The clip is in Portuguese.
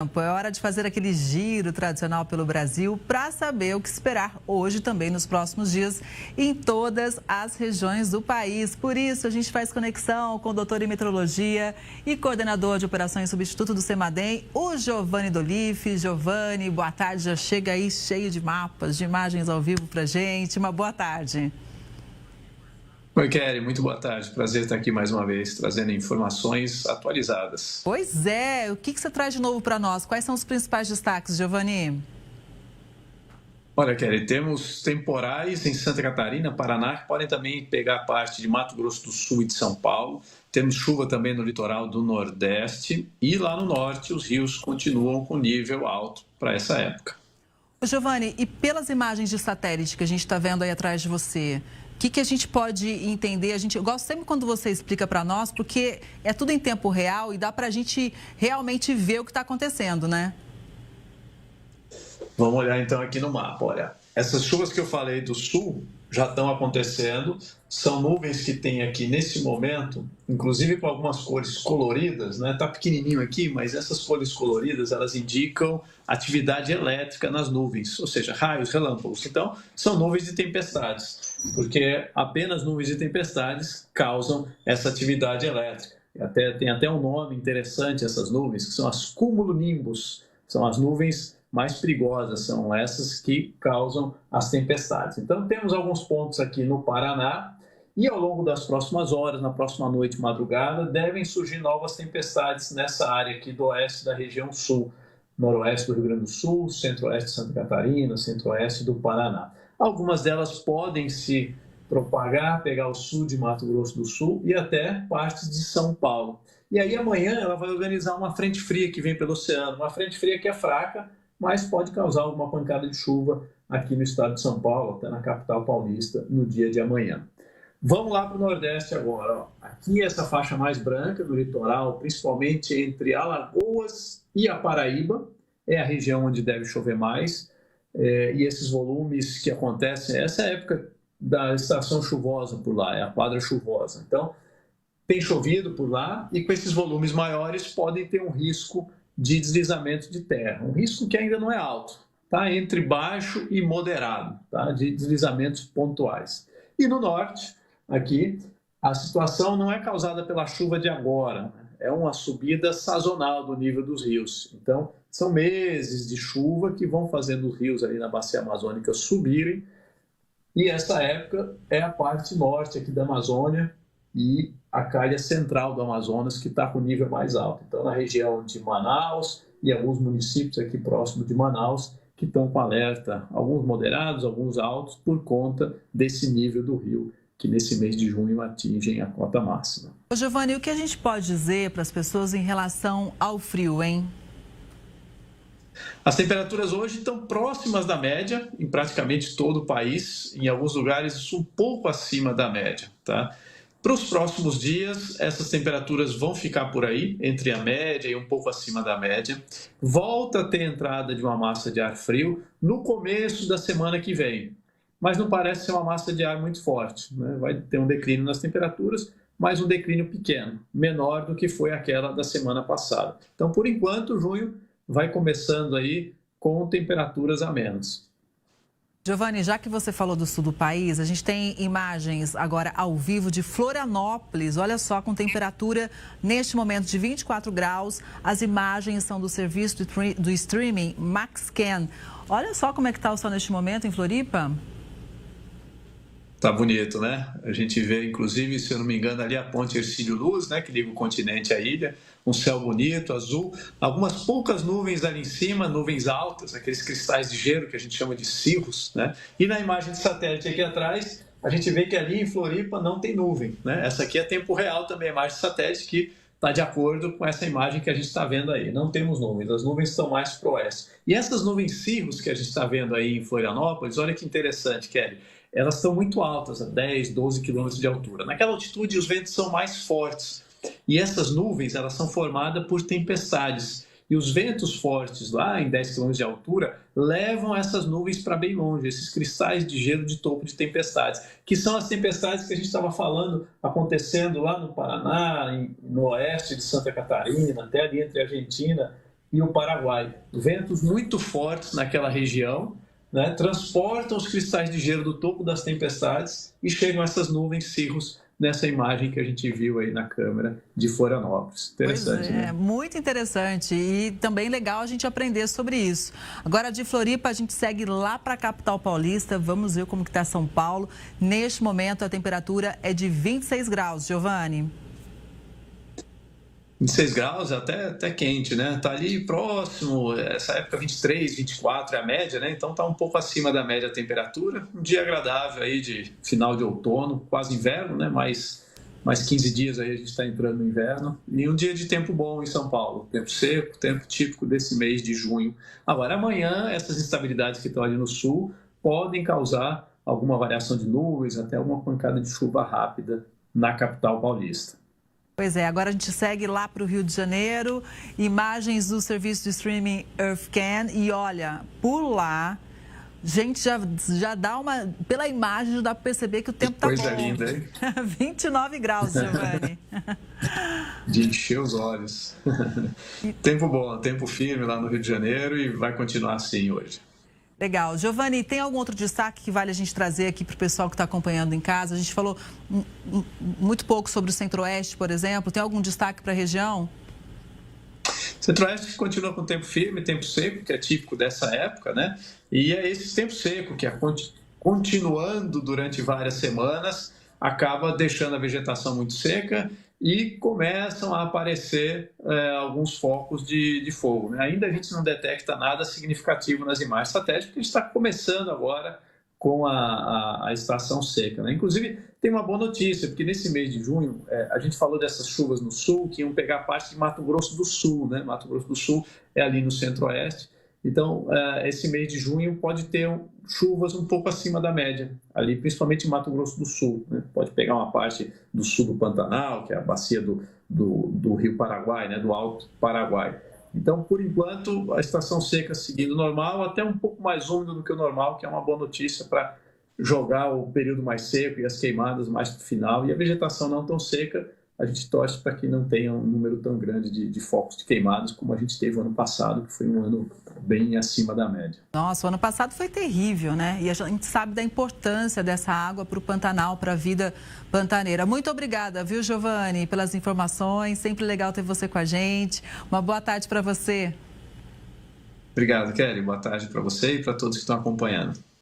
É hora de fazer aquele giro tradicional pelo Brasil para saber o que esperar hoje também nos próximos dias em todas as regiões do país. Por isso, a gente faz conexão com o doutor em meteorologia e coordenador de operações substituto do CEMADEM, o Giovanni Dolife. Giovanni, boa tarde, já chega aí cheio de mapas, de imagens ao vivo para gente. Uma boa tarde. Oi, Kelly, muito boa tarde. Prazer estar aqui mais uma vez, trazendo informações atualizadas. Pois é, o que você traz de novo para nós? Quais são os principais destaques, Giovanni? Olha, Kelly, temos temporais em Santa Catarina, Paraná, que podem também pegar parte de Mato Grosso do Sul e de São Paulo. Temos chuva também no litoral do Nordeste e lá no Norte os rios continuam com nível alto para essa época. Giovanni, e pelas imagens de satélite que a gente está vendo aí atrás de você, o que a gente pode entender? Eu gosto sempre quando você explica para nós, porque é tudo em tempo real e dá para a gente realmente ver o que está acontecendo, né? Vamos olhar então aqui no mapa. Olha, essas chuvas que eu falei do sul já estão acontecendo. São nuvens que tem aqui nesse momento, inclusive com algumas cores coloridas, né? Tá pequenininho aqui, mas essas cores coloridas, elas indicam atividade elétrica nas nuvens, ou seja, raios, relâmpagos. Então, são nuvens de tempestades, porque apenas nuvens de tempestades causam essa atividade elétrica. Tem até um nome interessante essas nuvens, que são as cumulonimbus, são as nuvens mais perigosas, são essas que causam as tempestades. Então, temos alguns pontos aqui no Paraná e ao longo das próximas horas, na próxima noite e madrugada, devem surgir novas tempestades nessa área aqui do oeste da região sul, noroeste do Rio Grande do Sul, centro-oeste de Santa Catarina, centro-oeste do Paraná. Algumas delas podem se propagar, pegar o sul de Mato Grosso do Sul e até partes de São Paulo. E aí amanhã ela vai organizar uma frente fria que vem pelo oceano, uma frente fria que é fraca, mas pode causar alguma pancada de chuva aqui no estado de São Paulo, até na capital paulista, no dia de amanhã. Vamos lá para o Nordeste agora. Aqui essa faixa mais branca do litoral, principalmente entre Alagoas e a Paraíba, é a região onde deve chover mais. E esses volumes que acontecem, essa é a época da estação chuvosa por lá, é a quadra chuvosa. Então, tem chovido por lá e com esses volumes maiores podem ter um risco de deslizamento de terra. Um risco que ainda não é alto, tá? Entre baixo e moderado, tá? De deslizamentos pontuais. E no norte, aqui, a situação não é causada pela chuva de agora, é uma subida sazonal do nível dos rios. Então, são meses de chuva que vão fazendo os rios ali na bacia amazônica subirem, e essa época é a parte norte aqui da Amazônia e a calha central do Amazonas, que está com o nível mais alto. Então, na região de Manaus e alguns municípios aqui próximos de Manaus, que estão com alerta, alguns moderados, alguns altos, por conta desse nível do rio, que nesse mês de junho atingem a cota máxima. Ô Giovanni, o que a gente pode dizer para as pessoas em relação ao frio, hein? As temperaturas hoje estão próximas da média, em praticamente todo o país, em alguns lugares um pouco acima da média, tá? Para os próximos dias, essas temperaturas vão ficar por aí, entre a média e um pouco acima da média. Volta a ter entrada de uma massa de ar frio no começo da semana que vem, mas não parece ser uma massa de ar muito forte, né? Vai ter um declínio nas temperaturas, mas um declínio pequeno, menor do que foi aquela da semana passada. Então, por enquanto, junho vai começando aí com temperaturas amenas. Giovanni, já que você falou do sul do país, a gente tem imagens agora ao vivo de Florianópolis. Olha só, com temperatura neste momento de 24 graus. As imagens são do serviço do streaming MaxCan. Olha só como é que está o sol neste momento em Floripa. Tá bonito, né? A gente vê, inclusive, se eu não me engano, ali a ponte Hercílio Luz, né, que liga o continente à ilha, um céu bonito, azul, algumas poucas nuvens ali em cima, nuvens altas, aqueles cristais de gelo que a gente chama de cirros, né? E na imagem de satélite aqui atrás, a gente vê que ali em Floripa não tem nuvem, né? Essa aqui é tempo real também, a imagem de satélite que está de acordo com essa imagem que a gente está vendo aí. Não temos nuvens, as nuvens estão mais para o oeste. E essas nuvens cirros que a gente está vendo aí em Florianópolis, olha que interessante, Kelly, elas estão muito altas, a 10, 12 quilômetros de altura. Naquela altitude, os ventos são mais fortes. E essas nuvens, elas são formadas por tempestades. E os ventos fortes lá, em 10 quilômetros de altura, levam essas nuvens para bem longe, esses cristais de gelo de topo de tempestades, que são as tempestades que a gente estava falando, acontecendo lá no Paraná, no oeste de Santa Catarina, até ali entre a Argentina e o Paraguai. Ventos muito fortes naquela região, né, transportam os cristais de gelo do topo das tempestades e chegam essas nuvens cirros nessa imagem que a gente viu aí na câmera de Florianópolis. Interessante, né? Muito interessante e também legal a gente aprender sobre isso. Agora, de Floripa, a gente segue lá para a capital paulista. Vamos ver como que está São Paulo. Neste momento, a temperatura é de 26 graus. Giovani. 26 graus é até quente, né? Tá ali próximo, essa época 23, 24 é a média, né? Então tá um pouco acima da média a temperatura. Um dia agradável aí de final de outono, quase inverno, né? Mais 15 dias aí a gente está entrando no inverno. E um dia de tempo bom em São Paulo. Tempo seco, tempo típico desse mês de junho. Agora, amanhã, essas instabilidades que estão ali no sul podem causar alguma variação de nuvens, até uma pancada de chuva rápida na capital paulista. Pois é, agora a gente segue lá para o Rio de Janeiro, imagens do serviço de streaming EarthCam e olha, por lá, gente, já dá uma, pela imagem já dá para perceber que o tempo está bom. Coisa linda, hein? 29 graus, Giovani. De encher os olhos. Tempo bom, tempo firme lá no Rio de Janeiro e vai continuar assim hoje. Legal. Giovani, tem algum outro destaque que vale a gente trazer aqui para o pessoal que está acompanhando em casa? A gente falou muito pouco sobre o Centro-Oeste, por exemplo. Tem algum destaque para a região? Centro-Oeste continua com tempo firme, tempo seco, que é típico dessa época, né? E é esse tempo seco que é continuando durante várias semanas, acaba deixando a vegetação muito seca e começam a aparecer alguns focos de fogo, né? Ainda a gente não detecta nada significativo nas imagens satélites, porque a gente está começando agora com a estação seca, né? Inclusive, tem uma boa notícia, porque nesse mês de junho, a gente falou dessas chuvas no sul, que iam pegar parte de Mato Grosso do Sul, né? Mato Grosso do Sul é ali no centro-oeste. Então, esse mês de junho pode ter chuvas um pouco acima da média, ali principalmente em Mato Grosso do Sul, né? Pode pegar uma parte do sul do Pantanal, que é a bacia do Rio Paraguai, né? Do Alto Paraguai. Então, por enquanto, a estação seca seguindo normal, até um pouco mais úmido do que o normal, que é uma boa notícia para jogar o período mais seco e as queimadas mais para o final. E a vegetação não tão seca, a gente torce para que não tenha um número tão grande de focos de queimadas como a gente teve ano passado, que foi um ano bem acima da média. Nossa, o ano passado foi terrível, né? E a gente sabe da importância dessa água para o Pantanal, para a vida pantaneira. Muito obrigada, viu, Giovani, pelas informações. Sempre legal ter você com a gente. Uma boa tarde para você. Obrigado, Kelly. Boa tarde para você e para todos que estão acompanhando.